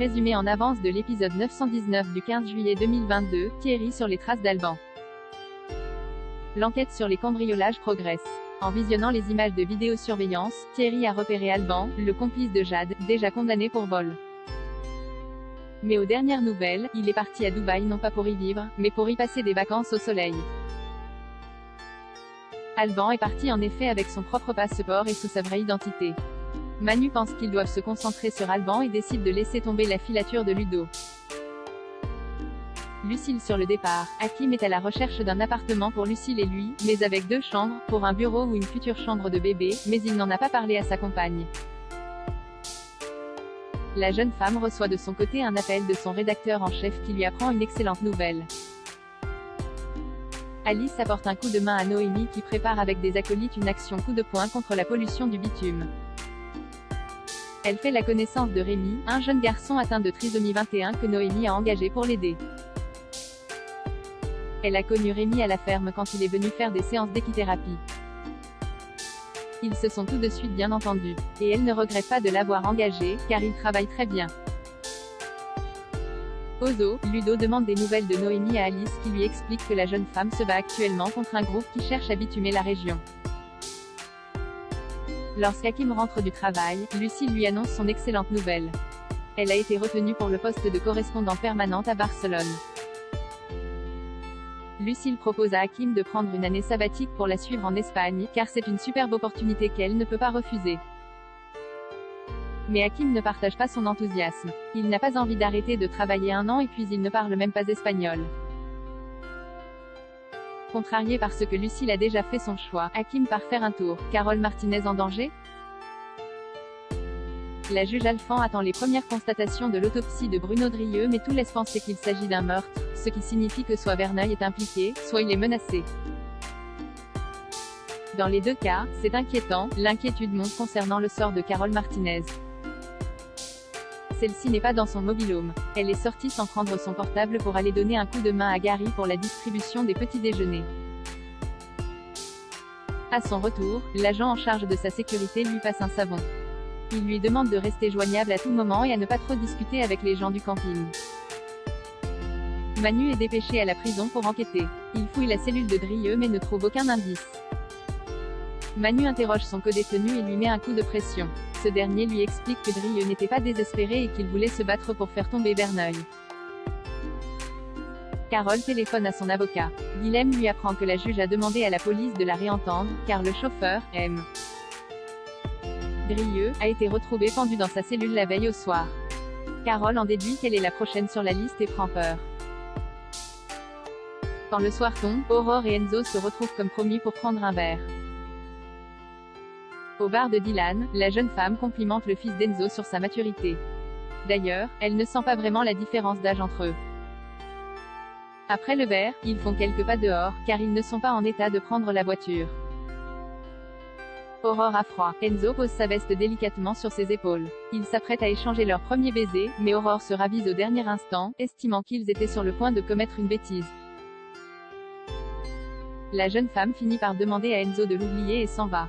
Résumé en avance de l'épisode 919 du 15 juillet 2022, Thierry sur les traces d'Alban. L'enquête sur les cambriolages progresse. En visionnant les images de vidéosurveillance, Thierry a repéré Alban, le complice de Jade, déjà condamné pour vol. Mais aux dernières nouvelles, il est parti à Dubaï non pas pour y vivre, mais pour y passer des vacances au soleil. Alban est parti en effet avec son propre passeport et sous sa vraie identité. Manu pense qu'ils doivent se concentrer sur Alban et décide de laisser tomber la filature de Ludo. Lucille sur le départ. Hakim est à la recherche d'un appartement pour Lucille et lui, mais avec 2 chambres, pour un bureau ou une future chambre de bébé, mais il n'en a pas parlé à sa compagne. La jeune femme reçoit de son côté un appel de son rédacteur en chef qui lui apprend une excellente nouvelle. Alice apporte un coup de main à Noémie qui prépare avec des acolytes une action coup de poing contre la pollution du bitume. Elle fait la connaissance de Rémi, un jeune garçon atteint de trisomie 21 que Noémie a engagé pour l'aider. Elle a connu Rémi à la ferme quand il est venu faire des séances d'équithérapie. Ils se sont tout de suite bien entendus. Et elle ne regrette pas de l'avoir engagé, car il travaille très bien. Au zoo, Ludo demande des nouvelles de Noémie à Alice qui lui explique que la jeune femme se bat actuellement contre un groupe qui cherche à bitumer la région. Lorsqu'Hakim rentre du travail, Lucie lui annonce son excellente nouvelle. Elle a été retenue pour le poste de correspondante permanente à Barcelone. Lucille propose à Hakim de prendre une année sabbatique pour la suivre en Espagne, car c'est une superbe opportunité qu'elle ne peut pas refuser. Mais Hakim ne partage pas son enthousiasme. Il n'a pas envie d'arrêter de travailler 1 an et puis il ne parle même pas espagnol. Contrarié par ce que Lucille a déjà fait son choix, Hakim part faire un tour. Carole Martinez en danger? La juge Alphand attend les premières constatations de l'autopsie de Bruno Drieux mais tout laisse penser qu'il s'agit d'un meurtre, ce qui signifie que soit Verneuil est impliqué, soit il est menacé. Dans les 2 cas, c'est inquiétant, l'inquiétude monte concernant le sort de Carole Martinez. Celle-ci n'est pas dans son mobil-home. Elle est sortie sans prendre son portable pour aller donner un coup de main à Gary pour la distribution des petits déjeuners. À son retour, l'agent en charge de sa sécurité lui passe un savon. Il lui demande de rester joignable à tout moment et à ne pas trop discuter avec les gens du camping. Manu est dépêché à la prison pour enquêter. Il fouille la cellule de Drieux mais ne trouve aucun indice. Manu interroge son codétenu et lui met un coup de pression. Ce dernier lui explique que Drieux n'était pas désespéré et qu'il voulait se battre pour faire tomber Verneuil. Carole téléphone à son avocat. Guilhem lui apprend que la juge a demandé à la police de la réentendre, car le chauffeur, M. Drieux, a été retrouvé pendu dans sa cellule la veille au soir. Carole en déduit qu'elle est la prochaine sur la liste et prend peur. Quand le soir tombe, Aurore et Enzo se retrouvent comme promis pour prendre un verre. Au bar de Dylan, la jeune femme complimente le fils d'Enzo sur sa maturité. D'ailleurs, elle ne sent pas vraiment la différence d'âge entre eux. Après le verre, ils font quelques pas dehors, car ils ne sont pas en état de prendre la voiture. Aurore a froid. Enzo pose sa veste délicatement sur ses épaules. Ils s'apprêtent à échanger leur premier baiser, mais Aurore se ravise au dernier instant, estimant qu'ils étaient sur le point de commettre une bêtise. La jeune femme finit par demander à Enzo de l'oublier et s'en va.